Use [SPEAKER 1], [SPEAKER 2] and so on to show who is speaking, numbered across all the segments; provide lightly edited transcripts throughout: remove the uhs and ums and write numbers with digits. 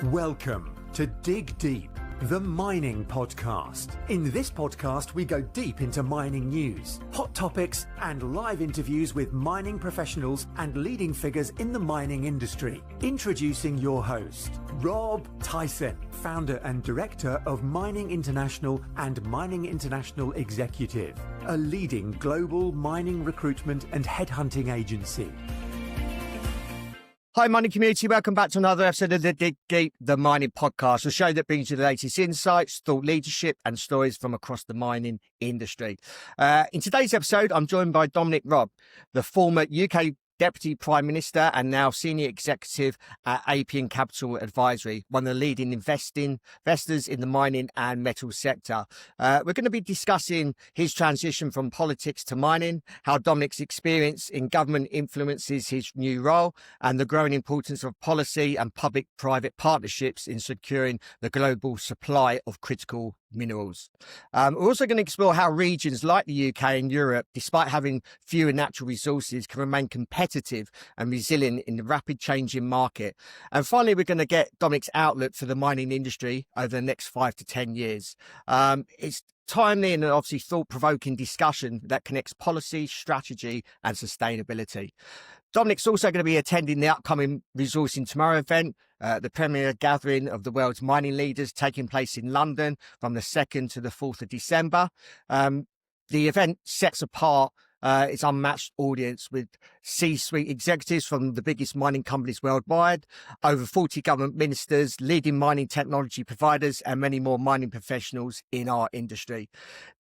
[SPEAKER 1] Welcome to Dig Deep, the mining podcast. In this podcast, we go deep into mining news, hot topics, and live interviews with mining professionals and leading figures in the mining industry. Introducing your host, Rob Tyson, founder and director of Mining International and Mining International Executive, a leading global mining recruitment and headhunting agency.
[SPEAKER 2] Hi, mining community. Welcome back to another episode of the Dig Deep, the mining podcast, a show that brings you the latest insights, thought leadership, and stories from across the mining industry. In today's episode, I'm joined by Dominic Raab, the former UK Deputy Prime Minister and now Senior Executive at Appian Capital Advisory, one of the leading investors in the mining and metal sector. We're going to be discussing his transition from politics to mining, how Dominic's experience in government influences his new role, and the growing importance of policy and public-private partnerships in securing the global supply of critical minerals. We're also going to explore how regions like the UK and Europe, despite having fewer natural resources, can remain competitive and resilient in the rapid changing market. And finally, we're going to get Dominic's outlook for the mining industry over the next 5 to 10 years. It's timely and obviously thought-provoking discussion that connects policy, strategy and sustainability. Dominic's also going to be attending the upcoming Resourcing Tomorrow event, the premier gathering of the world's mining leaders taking place in London from the 2nd to the 4th of December. The event sets apart its unmatched audience with C-suite executives from the biggest mining companies worldwide, over 40 government ministers, leading mining technology providers, and many more mining professionals in our industry.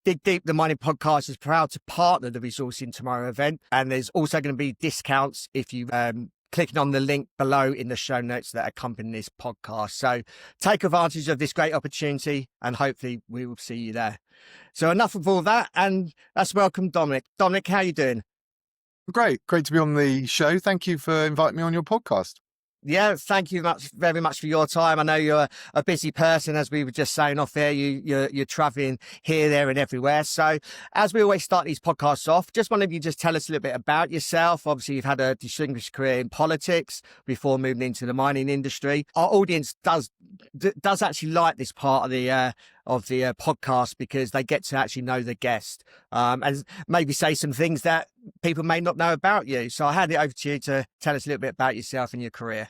[SPEAKER 2] Dig Deep, the mining podcast, is proud to partner the Resourcing Tomorrow event, and there's also going to be discounts if you clicking on the link below in the show notes that accompany this podcast. So take advantage of this great opportunity and hopefully we will see you there. So enough of all that, and let's welcome Dominic. Dominic, how are you doing?
[SPEAKER 3] Great to be on the show. Thank you for inviting me on your podcast.
[SPEAKER 2] Yeah, thank you very much for your time. I know you're a busy person, as we were just saying off air. You're traveling here, there, and everywhere. So, as we always start these podcasts off, just wondering if you just tell us a little bit about yourself. Obviously, you've had a distinguished career in politics before moving into the mining industry. Our audience does actually like this part of the podcast because they get to actually know the guest and maybe say some things that people may not know about you. So I hand it over to you to tell us a little bit about yourself and your career.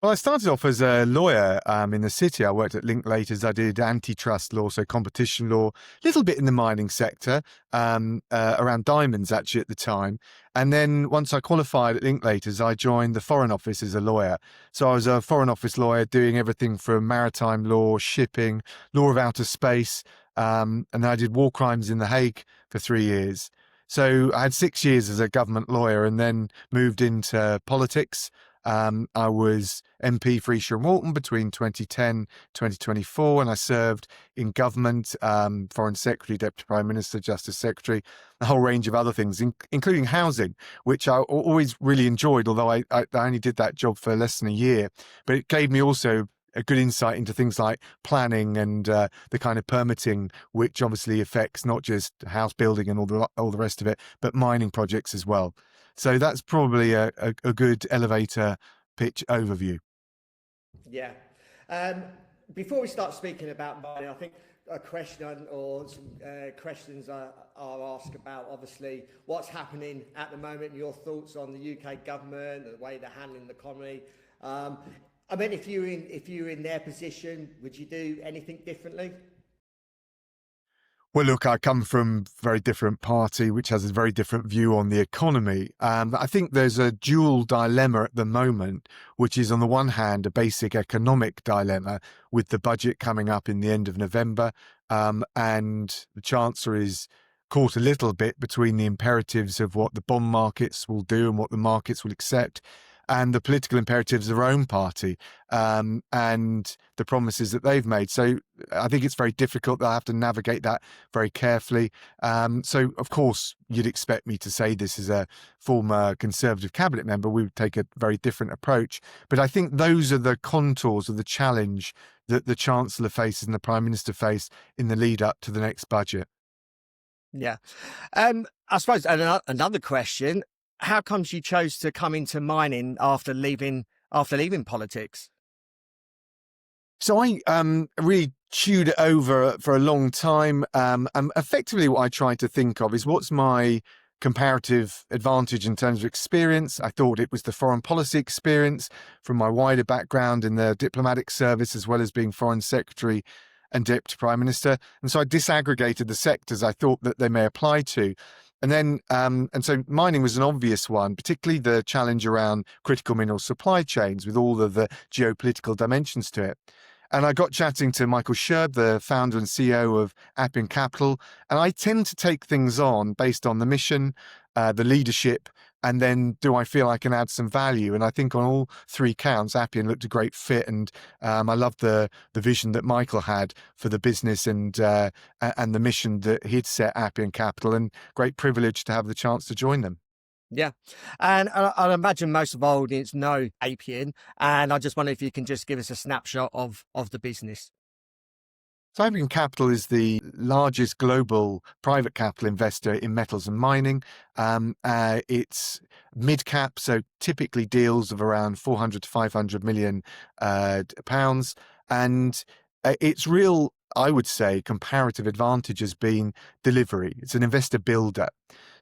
[SPEAKER 3] Well, I started off as a lawyer in the city. I worked at Linklaters. I did antitrust law, so competition law, a little bit in the mining sector, around diamonds actually at the time. And then once I qualified at Linklaters, I joined the Foreign Office as a lawyer. So I was a Foreign Office lawyer doing everything from maritime law, shipping, law of outer space, and then I did war crimes in The Hague for 3 years. So I had 6 years as a government lawyer and then moved into politics. I was MP for Esher and Walton between 2010 and 2024, and I served in government, Foreign Secretary, Deputy Prime Minister, Justice Secretary, a whole range of other things, including housing, which I always really enjoyed, although I only did that job for less than a year. But it gave me also a good insight into things like planning and the kind of permitting, which obviously affects not just house building and all the rest of it, but mining projects as well. So that's probably a good elevator pitch overview.
[SPEAKER 2] Yeah. Before we start speaking about mining, I think a question or some questions are asked about obviously what's happening at the moment, your thoughts on the UK government, the way they're handling the economy. I mean, if you're in their position, would you do anything differently?
[SPEAKER 3] Well, look, I come from a very different party, which has a very different view on the economy. I think there's a dual dilemma at the moment, which is on the one hand, a basic economic dilemma with the budget coming up in the end of November. And the Chancellor is caught a little bit between the imperatives of what the bond markets will do and what the markets will accept, and the political imperatives of their own party, and the promises that they've made. So I think it's very difficult. They'll have to navigate that very carefully. So, of course, you'd expect me to say this as a former Conservative cabinet member. We would take a very different approach. But I think those are the contours of the challenge that the Chancellor faces and the Prime Minister face in the lead up to the next budget.
[SPEAKER 2] Yeah. I suppose another question, how comes you chose to come into mining after leaving politics?
[SPEAKER 3] So I really chewed it over for a long time. And effectively what I tried to think of is what's my comparative advantage in terms of experience. I thought it was the foreign policy experience from my wider background in the diplomatic service, as well as being foreign secretary and deputy prime minister. And so I disaggregated the sectors I thought that they may apply to. And then, and so mining was an obvious one, particularly the challenge around critical mineral supply chains with all of the geopolitical dimensions to it. And I got chatting to Michael Sherb, the founder and CEO of Appian Capital. And I tend to take things on based on the mission, the leadership, and then do I feel I can add some value? And I think on all three counts, Appian looked a great fit. And I loved the vision that Michael had for the business and the mission that he'd set Appian Capital, and great privilege to have the chance to join them.
[SPEAKER 2] Yeah. And I imagine most of our audience know Appian. And I just wonder if you can just give us a snapshot of the business.
[SPEAKER 3] So Appian Capital is the largest global private capital investor in metals and mining. It's mid-cap, so typically deals of around 400 to 500 million pounds. And its real, I would say, comparative advantage has been delivery. It's an investor builder.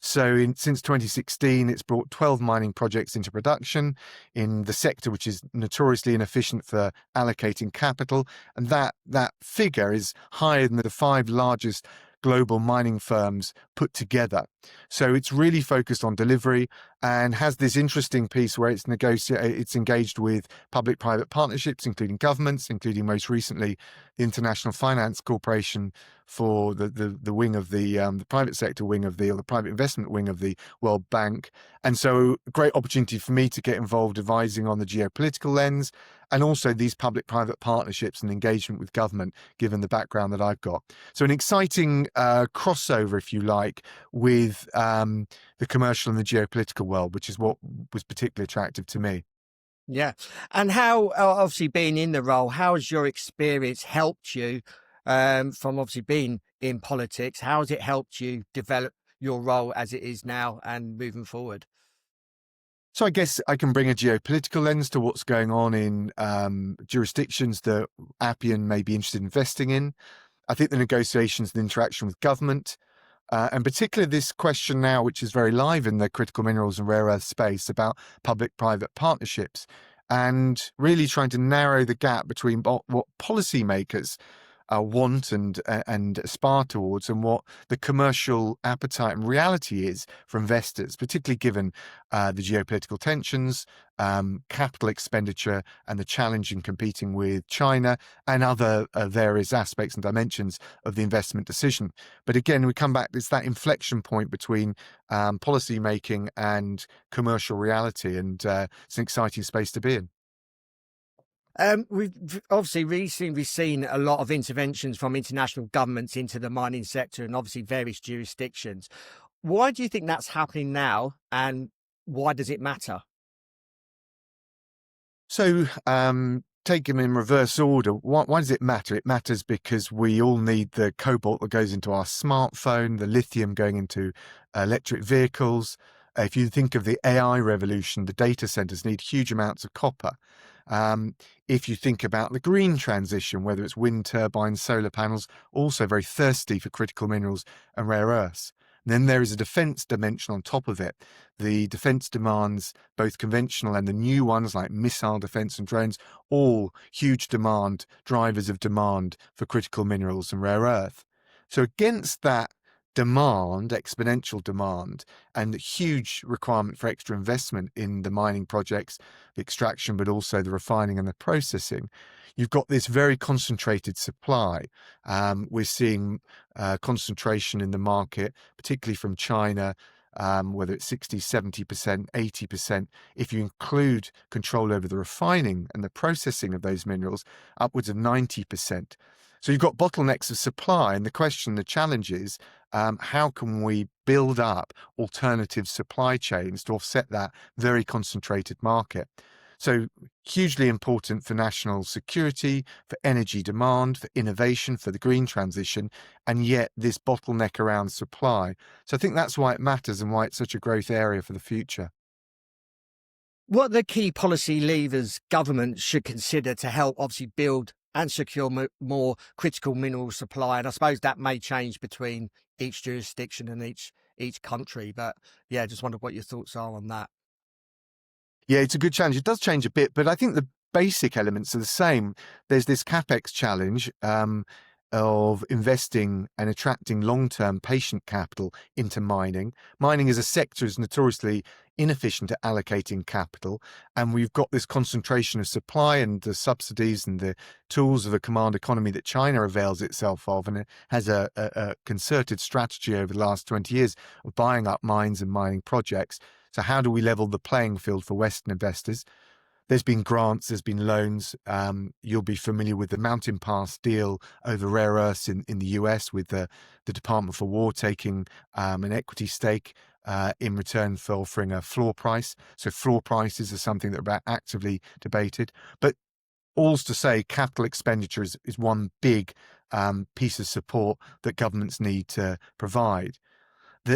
[SPEAKER 3] So since 2016, it's brought 12 mining projects into production in the sector, which is notoriously inefficient for allocating capital. And that figure is higher than the 5 largest global mining firms put together. So it's really focused on delivery and has this interesting piece where it's engaged with public-private partnerships, including governments, including most recently the International Finance Corporation for the wing of the private sector wing of the private investment wing of the World Bank. And so a great opportunity for me to get involved advising on the geopolitical lens and also these public-private partnerships and engagement with government, given the background that I've got. So an exciting crossover, if you like, with the commercial and the geopolitical world, which is what was particularly attractive to me.
[SPEAKER 2] Yeah. And how, obviously being in the role, how has your experience helped you from obviously being in politics? How has it helped you develop your role as it is now and moving forward?
[SPEAKER 3] So I guess I can bring a geopolitical lens to what's going on in jurisdictions that Appian may be interested in investing in. I think the negotiations and interaction with government, and particularly this question now, which is very live in the critical minerals and rare earth space about public-private partnerships, and really trying to narrow the gap between what policymakers want and aspire towards and what the commercial appetite and reality is for investors, particularly given the geopolitical tensions, capital expenditure, and the challenge in competing with China and other various aspects and dimensions of the investment decision. But again, we come back, it's that inflection point between policy making and commercial reality, and it's an exciting space to be in.
[SPEAKER 2] We've obviously recently seen a lot of interventions from international governments into the mining sector and obviously various jurisdictions. Why do you think that's happening now, and why does it matter?
[SPEAKER 3] So take them in reverse order. Why does it matter? It matters because we all need the cobalt that goes into our smartphone, the lithium going into electric vehicles. If you think of the AI revolution, the data centers need huge amounts of copper. If you think about the green transition, whether it's wind turbines, solar panels, also very thirsty for critical minerals and rare earths. And then there is a defense dimension on top of it. The defense demands, both conventional and the new ones like missile defense and drones, all huge demand, drivers of demand for critical minerals and rare earth. So against that demand, exponential demand, and the huge requirement for extra investment in the mining projects, the extraction, but also the refining and the processing, you've got this very concentrated supply. We're seeing concentration in the market, particularly from China, whether it's 60, 70%, 80%. If you include control over the refining and the processing of those minerals, upwards of 90%. So you've got bottlenecks of supply, and the challenge is, how can we build up alternative supply chains to offset that very concentrated market? So hugely important for national security, for energy demand, for innovation, for the green transition, and yet this bottleneck around supply. So I think that's why it matters and why it's such a growth area for the future.
[SPEAKER 2] What are the key policy levers government should consider to help obviously build and secure more critical mineral supply. And I suppose that may change between each jurisdiction and each country. But yeah, just wonder what your thoughts are on that.
[SPEAKER 3] Yeah, it's a good challenge. It does change a bit, but I think the basic elements are the same. There's this capex challenge of investing and attracting long-term patient capital into mining. Mining as a sector is notoriously inefficient at allocating capital, and we've got this concentration of supply and the subsidies and the tools of a command economy that China avails itself of, and it has a concerted strategy over the last 20 years of buying up mines and mining projects. So how do we level the playing field for Western investors? There's been grants, there's been loans. You'll be familiar with the Mountain Pass deal over rare earths in the US, with the Department for War taking an equity stake in return for offering a floor price. So floor prices are something that are actively debated. But all's to say, capital expenditure is one big piece of support that governments need to provide.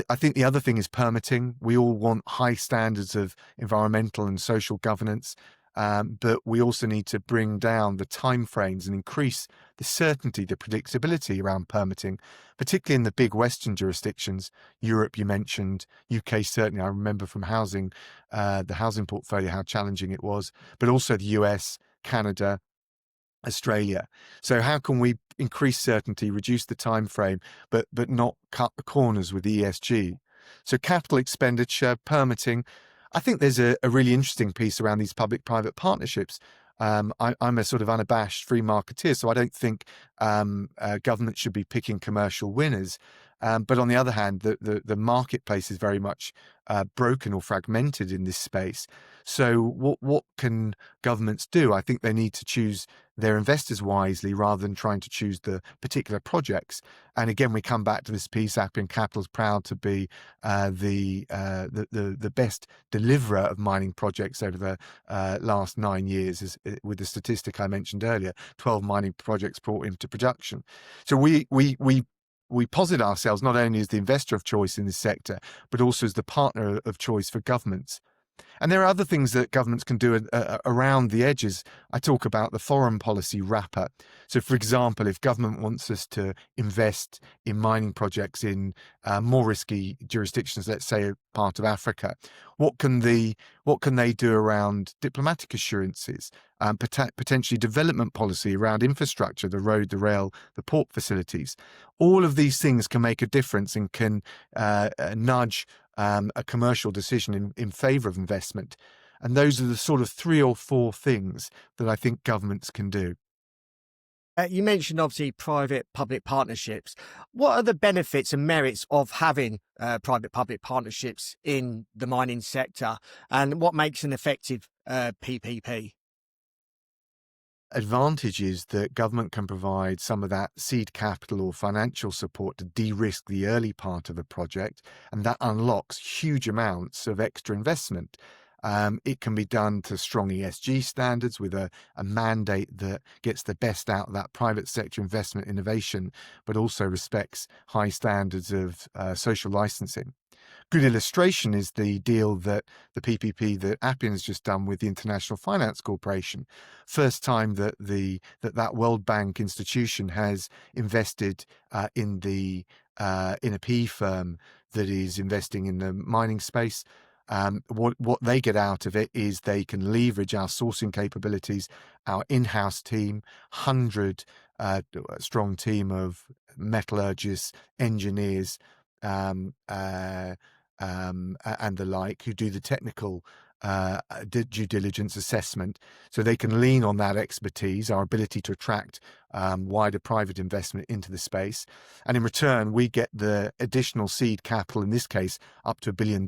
[SPEAKER 3] I think the other thing is permitting. We all want high standards of environmental and social governance, but we also need to bring down the timeframes and increase the certainty, the predictability around permitting, particularly in the big Western jurisdictions. Europe, you mentioned, UK certainly. I remember from housing, the housing portfolio, how challenging it was, but also the US, Canada, Australia. So how can we increase certainty, reduce the time frame, but not cut the corners with ESG? So capital expenditure, permitting. I think there's a really interesting piece around these public-private partnerships. I'm a sort of unabashed free marketeer, so I don't think government should be picking commercial winners. But on the other hand, the marketplace is very much broken or fragmented in this space. So what can governments do? I think they need to choose their investors wisely rather than trying to choose the particular projects. And again, we come back to this piece. Appian Capital is proud to be the best deliverer of mining projects over the last 9 years, with the statistic I mentioned earlier, 12 mining projects brought into production. So we posit ourselves not only as the investor of choice in this sector, but also as the partner of choice for governments. And there are other things that governments can do around the edges. I talk about the foreign policy wrapper. So, for example, if government wants us to invest in mining projects in more risky jurisdictions, let's say a part of Africa, what can they do around diplomatic assurances, potentially development policy around infrastructure, the road, the rail, the port facilities? All of these things can make a difference and can nudge a commercial decision in favour of investment. And those are the sort of 3 or 4 things that I think governments can do.
[SPEAKER 2] You mentioned obviously private-public partnerships. What are the benefits and merits of having private-public partnerships in the mining sector, and what makes an effective PPP?
[SPEAKER 3] Advantage is that government can provide some of that seed capital or financial support to de-risk the early part of a project, and that unlocks huge amounts of extra investment. It can be done to strong ESG standards with a mandate that gets the best out of that private sector investment innovation, but also respects high standards of social licensing. Good illustration is the deal that the PPP that Appian has just done with the International Finance Corporation. First time that that World Bank institution has invested in a PE firm that is investing in the mining space. What they get out of it is they can leverage our sourcing capabilities, our in-house team, 100 strong team of metallurgists, engineers, and the like, who do the technical due diligence assessment. So they can lean on that expertise, our ability to attract wider private investment into the space. And in return, we get the additional seed capital, in this case, up to $1 billion,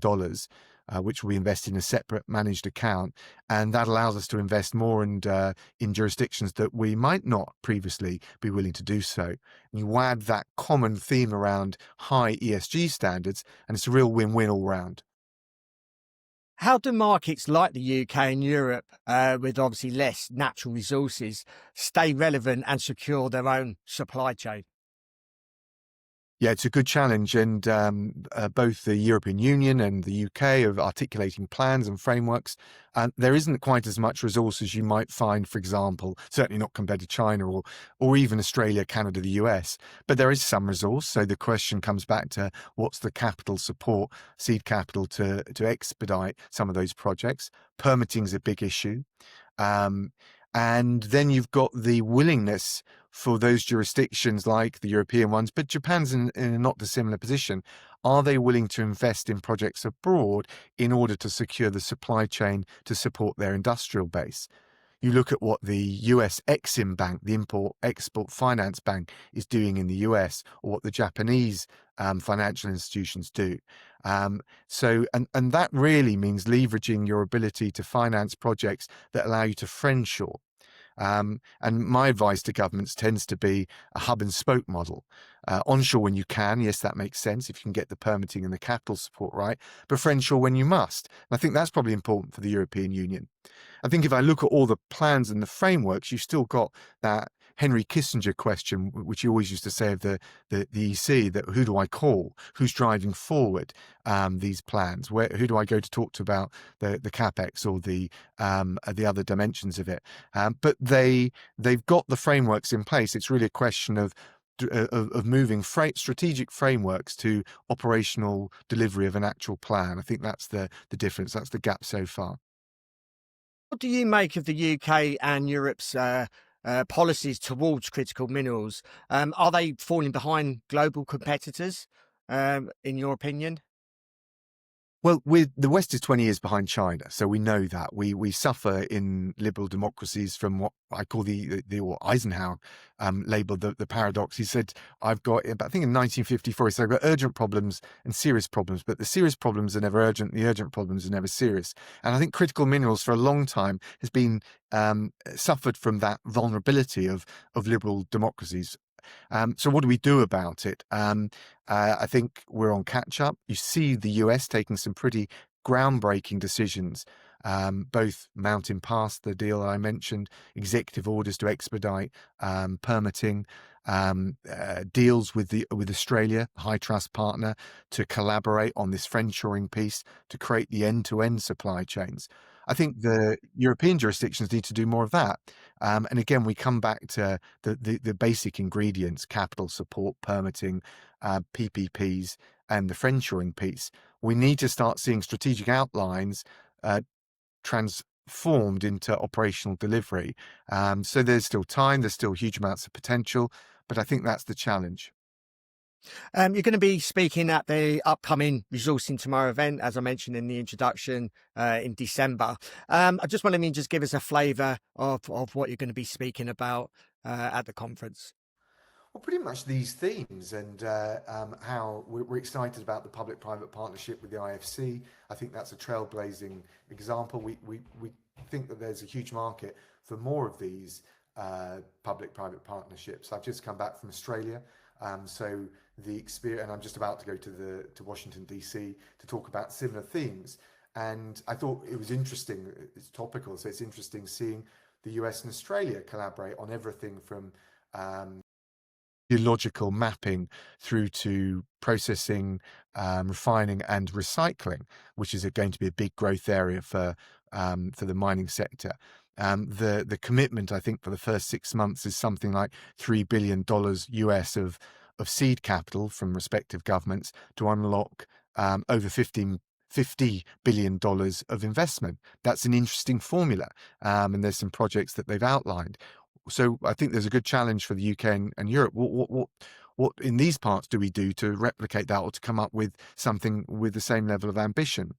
[SPEAKER 3] which we invest in a separate managed account. And that allows us to invest more in jurisdictions that we might not previously be willing to do so. And you add that common theme around high ESG standards, and it's a real win-win all round.
[SPEAKER 2] How do markets like the UK and Europe, with obviously less natural resources, stay relevant and secure their own supply chain?
[SPEAKER 3] Yeah, it's a good challenge, and both the European Union and the UK are articulating plans and frameworks. There isn't quite as much resource as you might find, for example, certainly not compared to China or even Australia, Canada, the US. But there is some resource. So the question comes back to what's the capital support, seed capital to expedite some of those projects. Permitting is a big issue. And then you've got the willingness for those jurisdictions like the European ones, but Japan's in a not dissimilar position. Are they willing to invest in projects abroad in order to secure the supply chain to support their industrial base? You look at what the US Exim Bank, the Import-Export Finance Bank, is doing in the US, or what the Japanese financial institutions do. And that really means leveraging your ability to finance projects that allow you to friendshore. And my advice to governments tends to be a hub and spoke model. Onshore when you can, yes, that makes sense if you can get the permitting and the capital support right, but friendshore when you must. And I think that's probably important for the European Union. I think if I look at all the plans and the frameworks, you've still got that Henry Kissinger question, which he always used to say of the EC, that who do I call? Who's driving forward these plans? Who do I go to talk to about the capex or the other dimensions of it? But they've got the frameworks in place. It's really a question of moving strategic frameworks to operational delivery of an actual plan. I think that's the difference. That's the gap so far.
[SPEAKER 2] What do you make of the UK and Europe's policies towards critical minerals? Are they falling behind global competitors, in your opinion?
[SPEAKER 3] Well, the West is 20 years behind China, so we know that. We suffer in liberal democracies from what I call what Eisenhower labeled the paradox. He said, I think in 1954, he said, I've got urgent problems and serious problems, but the serious problems are never urgent, the urgent problems are never serious. And I think critical minerals for a long time has been suffered from that vulnerability of liberal democracies. So what do we do about it? I think we're on catch up. You see the US taking some pretty groundbreaking decisions, both Mountain Pass, the deal I mentioned, executive orders to expedite permitting, deals with Australia, high trust partner, to collaborate on this friendshoring piece to create the end-to-end supply chains. I think the European jurisdictions need to do more of that. And again, we come back to the basic ingredients: capital support, permitting, PPPs, and the friendshoring piece. We need to start seeing strategic outlines transformed into operational delivery. So there's still time, there's still huge amounts of potential, but I think that's the challenge.
[SPEAKER 2] You're going to be speaking at the upcoming Resourcing Tomorrow event, as I mentioned in the introduction, in December. I just want to just give us a flavour of what you're going to be speaking about at the conference.
[SPEAKER 3] Well, pretty much these themes, and how we're excited about the public-private partnership with the IFC. I think that's a trailblazing example. We think that there's a huge market for more of these public-private partnerships. I've just come back from Australia, so the experience, and I'm just about to go to Washington DC to talk about similar themes. And I thought it was interesting. It's topical, so it's interesting seeing the US and Australia collaborate on everything from geological mapping through to processing, refining, and recycling, which is going to be a big growth area for the mining sector. The commitment, I think, for the first 6 months is something like $3 billion US of seed capital from respective governments to unlock over $50 billion of investment. That's an interesting formula, and there's some projects that they've outlined. So I think there's a good challenge for the UK and Europe. What in these parts do we do to replicate that, or to come up with something with the same level of ambition?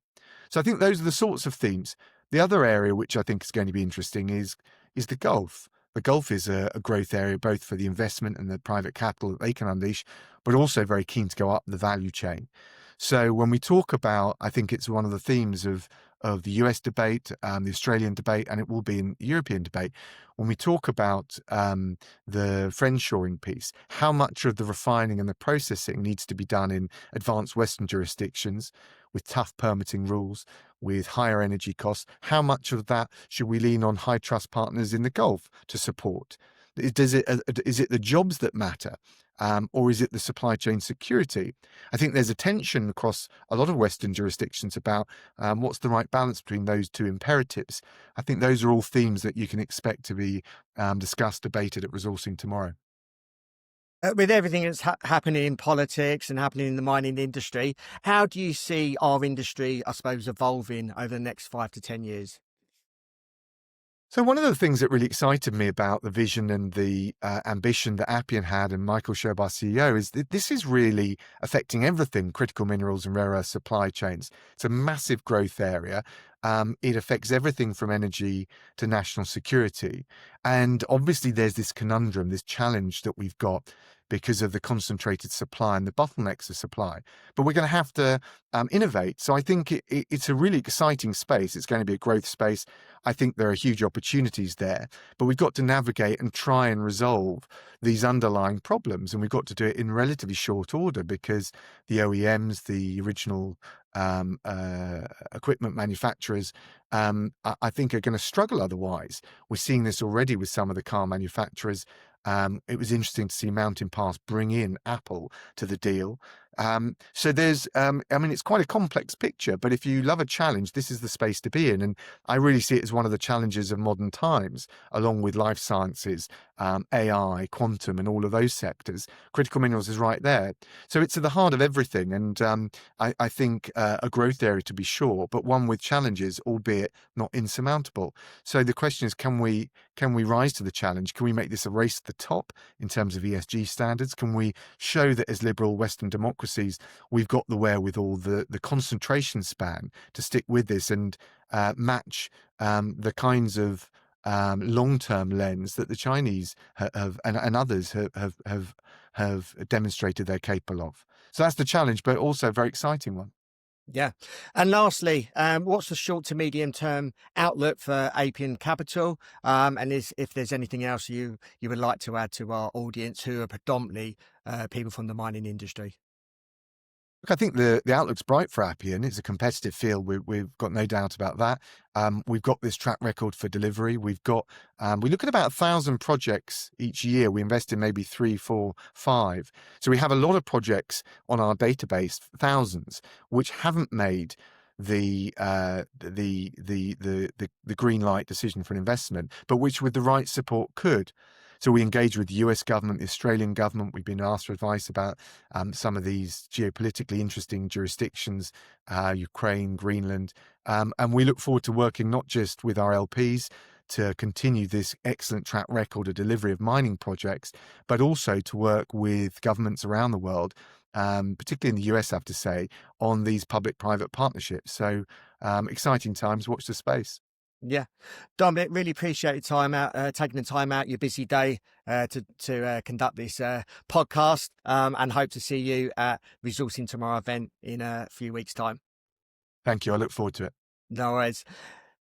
[SPEAKER 3] So I think those are the sorts of themes. The other area which I think is going to be interesting is the Gulf. The Gulf is a growth area both for the investment and the private capital that they can unleash, but also very keen to go up the value chain. So when we talk about, I think it's one of the themes of the US debate, the Australian debate, and it will be in the European debate. When we talk about the friendshoring piece, how much of the refining and the processing needs to be done in advanced Western jurisdictions with tough permitting rules, with higher energy costs? How much of that should we lean on high trust partners in the Gulf to support? Is it the jobs that matter? or is it the supply chain security? I think there's a tension across a lot of Western jurisdictions about what's the right balance between those two imperatives. I think those are all themes that you can expect to be discussed, debated at Resourcing tomorrow.
[SPEAKER 2] With everything that's happening in politics and happening in the mining industry, how do you see our industry, I suppose, evolving over the next 5 to 10 years?
[SPEAKER 3] So one of the things that really excited me about the vision and the ambition that Appian had and Michael Shoeb, our CEO, is that this is really affecting everything, critical minerals and rare earth supply chains. It's a massive growth area. It affects everything from energy to national security. And obviously there's this conundrum, this challenge that we've got because of the concentrated supply and the bottlenecks of supply. But we're going to have to innovate. So I think it's a really exciting space. It's going to be a growth space. I think there are huge opportunities there, but we've got to navigate and try and resolve these underlying problems. And we've got to do it in relatively short order because the OEMs, the original equipment manufacturers, I think are going to struggle otherwise. We're seeing this already with some of the car manufacturers. It was interesting to see Mountain Pass bring in Apple to the deal. So there's, it's quite a complex picture, but if you love a challenge, this is the space to be in. And I really see it as one of the challenges of modern times, along with life sciences, AI, quantum, and all of those sectors. Critical minerals is right there. So it's at the heart of everything. And I think a growth area to be sure, but one with challenges, albeit not insurmountable. So the question is, can we rise to the challenge? Can we make this a race to the top in terms of ESG standards? Can we show that as liberal Western democracies, we've got the wherewithal, the concentration span to stick with this and match the kinds of long-term lens that the Chinese have and others have demonstrated they're capable of. So that's the challenge, but also a very exciting one.
[SPEAKER 2] Yeah. And lastly, what's the short to medium term outlook for Appian Capital? And if there's anything else you would like to add to our audience who are predominantly people from the mining industry?
[SPEAKER 3] Look, I think the outlook's bright for Appian. It's a competitive field. We've got no doubt about that. We've got this track record for delivery. We look at about 1,000 projects each year. We invest in maybe 3, 4, 5. So we have a lot of projects on our database, thousands, which haven't made the green light decision for an investment, but which with the right support could. So we engage with the US government, the Australian government. We've been asked for advice about some of these geopolitically interesting jurisdictions, Ukraine, Greenland. And we look forward to working not just with our LPs to continue this excellent track record of delivery of mining projects, but also to work with governments around the world, particularly in the US, I have to say, on these public-private partnerships. So exciting times. Watch the space.
[SPEAKER 2] Yeah. Dominic, really appreciate your time out, taking the time out, your busy day to conduct this podcast, and hope to see you at Resourcing Tomorrow event in a few weeks' time.
[SPEAKER 3] Thank you. I look forward to it.
[SPEAKER 2] No worries.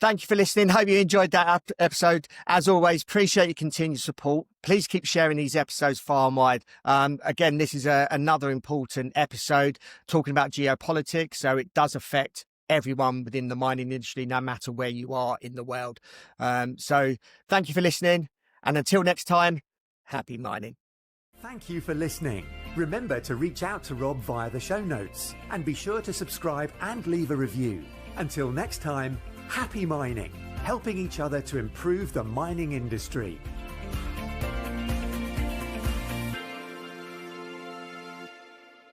[SPEAKER 2] Thank you for listening. Hope you enjoyed that episode. As always, appreciate your continued support. Please keep sharing these episodes far and wide. Again, this is another important episode talking about geopolitics, so it does affect everyone within the mining industry, no matter where you are in the world. So thank you for listening. And until next time, happy mining.
[SPEAKER 1] Thank you for listening. Remember to reach out to Rob via the show notes and be sure to subscribe and leave a review. Until next time, happy mining, helping each other to improve the mining industry.